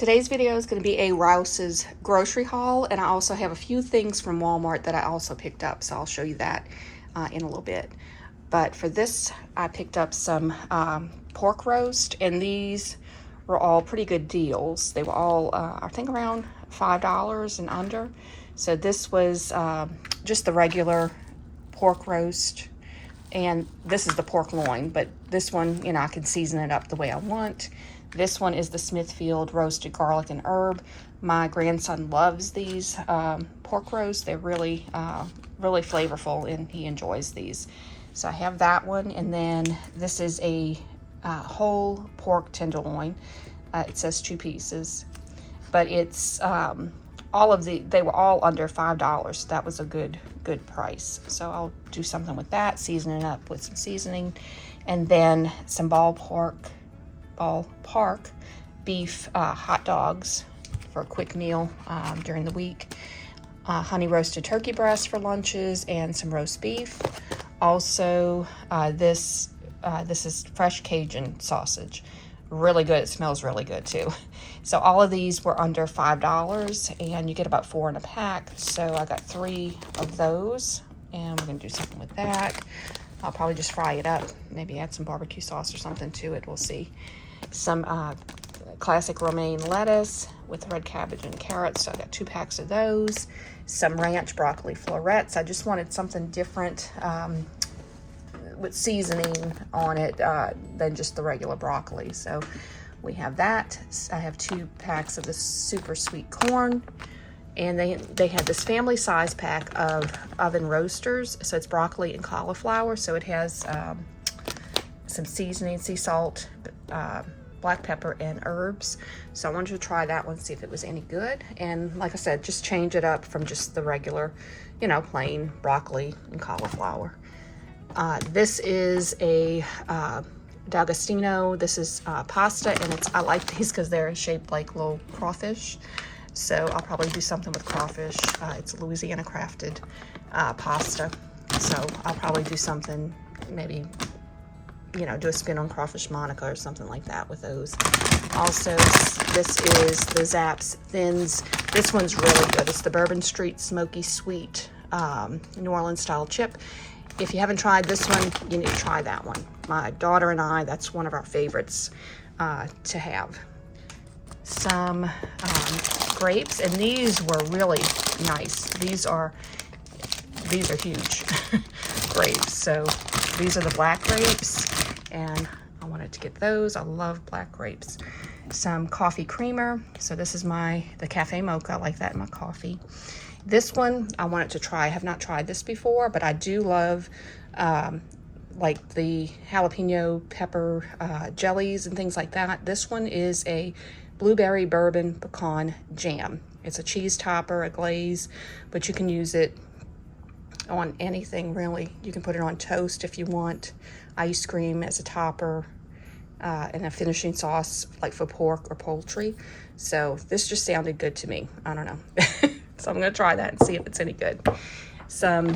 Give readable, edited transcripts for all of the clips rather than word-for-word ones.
Today's video is going to be a Rouse's grocery haul, and I also have a few things from Walmart that I also picked up, so I'll show you that in a little bit. But for this, I picked up some pork roast, and these were all pretty good deals. They were all, I think, around $5 and under. So this was just the regular pork roast, and this is the pork loin, but this one, you know, I can season it up the way I want. This one is the Smithfield roasted garlic and herb. My grandson loves these pork roasts. They're really, really flavorful, and he enjoys these. So I have that one, and then this is a whole pork tenderloin. It says 2 pieces, but it's they were all under $5. That was a good price. So I'll do something with that, season it up with some seasoning, and then some ballpark beef hot dogs for a quick meal during the week. Honey roasted turkey breast for lunches, and some roast beef. Also, this is fresh Cajun sausage. Really good. It smells really good too. So all of these were under $5, and you get about 4 in a pack. So I got 3 of those, and we're gonna do something with that. I'll probably just fry it up, maybe add some barbecue sauce or something to it. We'll see. Some classic romaine lettuce with red cabbage and carrots. So I got 2 packs of those. Some ranch broccoli florets. I just wanted something different with seasoning on it than just the regular broccoli. So we have that. I have 2 packs of the super sweet corn, and they had this family size pack of oven roasters. So it's broccoli and cauliflower. So it has some seasoning, sea salt, black pepper, and herbs. So I wanted to try that one, see if it was any good. And like I said, just change it up from just the regular, you know, plain broccoli and cauliflower. This is a D'Agostino. This is pasta, and I like these because they're shaped like little crawfish. So I'll probably do something with crawfish. It's Louisiana crafted pasta. So I'll probably do something, maybe, you know, do a spin on crawfish Monica or something like that with those. Also, this is the Zapp's Thins. This one's really good. It's the Bourbon Street Smoky Sweet New Orleans style chip. If you haven't tried this one, you need to try that one. My daughter and I, that's one of our favorites to have. Some grapes, and these were really nice. These are huge grapes. So these are the black grapes, and I wanted to get those. I love black grapes. Some coffee creamer. So this is the cafe mocha. I like that in my coffee. This one I wanted to try. I have not tried this before, but I do love like the jalapeno pepper jellies and things like that. This one is a blueberry bourbon pecan jam. It's a cheese topper, a glaze, but you can use it on anything really. You can put it on toast if you want, ice cream as a topper, and a finishing sauce like for pork or poultry. So this just sounded good to me. I don't know. So I'm gonna try that and see if it's any good. Some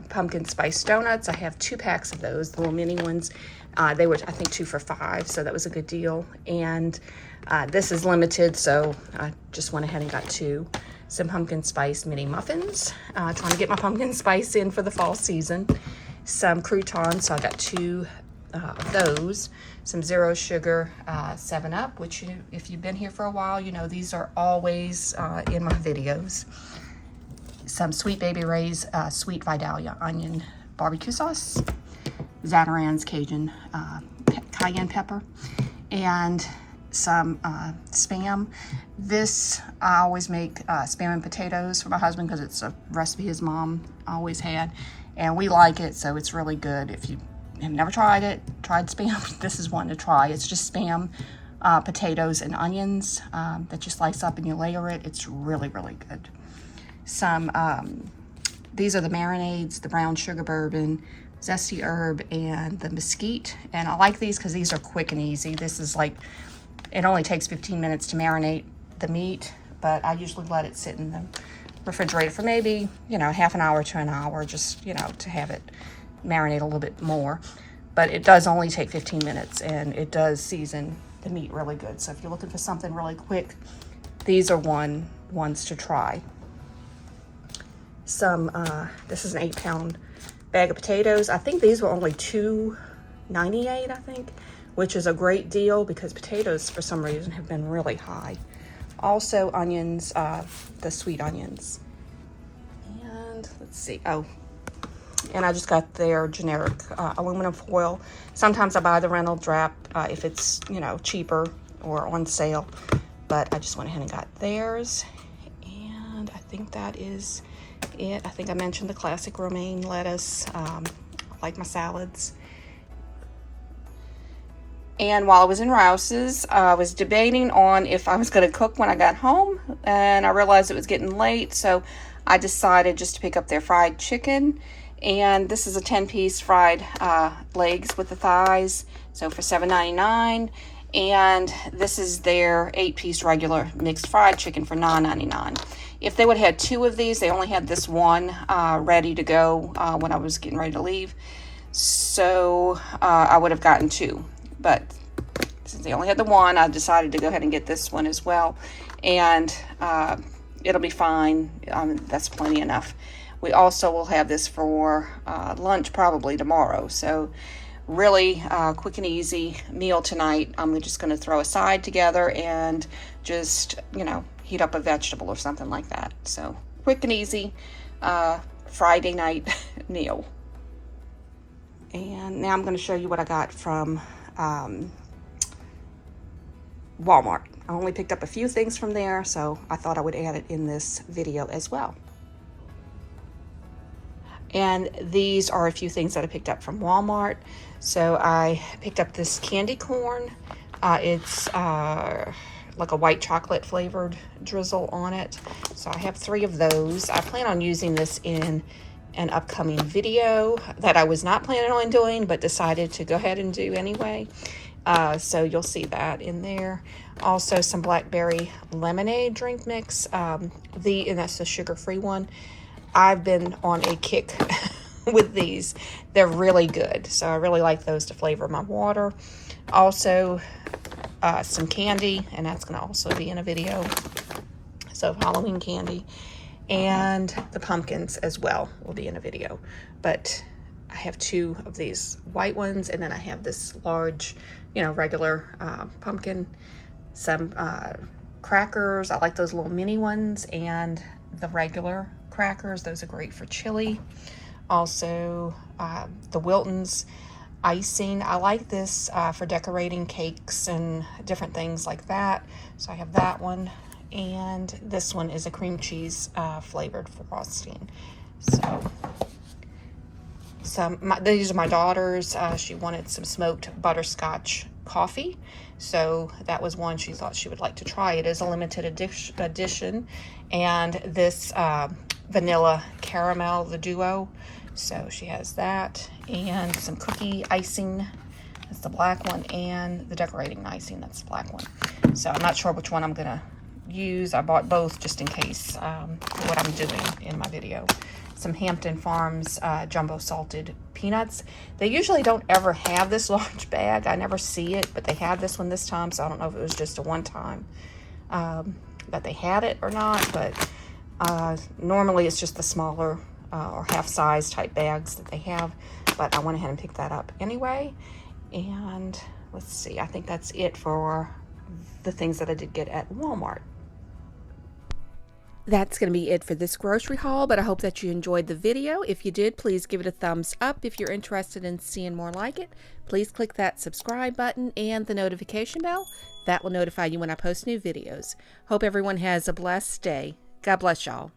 pumpkin spice donuts. I have 2 packs of those, the little mini ones. They were, I think, 2 for $5, so that was a good deal. And this is limited, so I just went ahead and got 2. Some pumpkin spice mini muffins. Trying to get my pumpkin spice in for the fall season. Some croutons, so I got 2 of those. Some zero sugar 7-Up, which if you've been here for a while, you know these are always in my videos. Some Sweet Baby Ray's sweet Vidalia onion barbecue sauce. Zatarain's Cajun cayenne pepper, and some Spam. This, I always make Spam and potatoes for my husband because it's a recipe his mom always had, and we like it, so it's really good. If you have never tried Spam, this is one to try. It's just Spam, potatoes, and onions that you slice up and you layer it. It's really, really good. Some, these are the marinades, the brown sugar bourbon, zesty herb, and the mesquite. And I like these because these are quick and easy. This is like, it only takes 15 minutes to marinate the meat, but I usually let it sit in the refrigerator for maybe, you know, half an hour to an hour, just, you know, to have it marinate a little bit more. But it does only take 15 minutes, and it does season the meat really good. So if you're looking for something really quick, these are ones to try. This is an 8-pound bag of potatoes. I think these were only $2.98, I think, which is a great deal because potatoes for some reason have been really high. Also onions, the sweet onions. And let's see, and I just got their generic aluminum foil. Sometimes I buy the Reynolds Wrap if it's, cheaper or on sale, but I just went ahead and got theirs. And I think that is it. I think I mentioned the classic romaine lettuce. I like my salads. And while I was in Rouse's, I was debating on if I was going to cook when I got home, and I realized it was getting late, so I decided just to pick up their fried chicken. And this is a 10-piece fried legs with the thighs, so for $7.99. And this is their 8-piece regular mixed fried chicken for $9.99. If they would have had 2 of these, they only had this one ready to go when I was getting ready to leave. So I would have gotten 2. But since they only had the one, I decided to go ahead and get this one as well. And it'll be fine. That's plenty enough. We also will have this for lunch probably tomorrow. So really quick and easy meal tonight. I'm just going to throw a side together and just, heat up a vegetable or something like that. So quick and easy Friday night meal. And now I'm going to show you what I got from Walmart. I only picked up a few things from there, so I thought I would add it in this video as well. And these are a few things that I picked up from Walmart. So I picked up this candy corn. It's like a white chocolate flavored drizzle on it. So I have 3 of those. I plan on using this in an upcoming video that I was not planning on doing, but decided to go ahead and do anyway. So you'll see that in there. Also some blackberry lemonade drink mix. And that's the sugar-free one. I've been on a kick with these. They're really good. So I really like those to flavor my water. Also, some candy, and that's going to also be in a video. So Halloween candy. And the pumpkins as well will be in a video. But I have 2 of these white ones, and then I have this large, regular pumpkin. Some crackers. I like those little mini ones, and the regular crackers. Those are great for chili. Also, the Wilton's icing. I like this for decorating cakes and different things like that. So I have that one. And this one is a cream cheese flavored frosting. So these are my daughter's. She wanted some smoked butterscotch coffee, so that was one she thought she would like to try. It is a limited edition, and this vanilla caramel, the duo, so she has that, and some cookie icing, that's the black one, and the decorating icing, that's the black one. So I'm not sure which one I'm gonna use. I bought both just in case what I'm doing in my video. Some Hampton Farms jumbo salted peanuts. They usually don't ever have this large bag. I never see it, but they had this one this time, so I don't know if it was just a one-time that they had it or not, but normally it's just the smaller or half-size type bags that they have, but I went ahead and picked that up anyway. And let's see, I think that's it for the things that I did get at Walmart. That's going to be it for this grocery haul, but I hope that you enjoyed the video. If you did, please give it a thumbs up. If you're interested in seeing more like it, please click that subscribe button and the notification bell. That will notify you when I post new videos. Hope everyone has a blessed day. God bless y'all.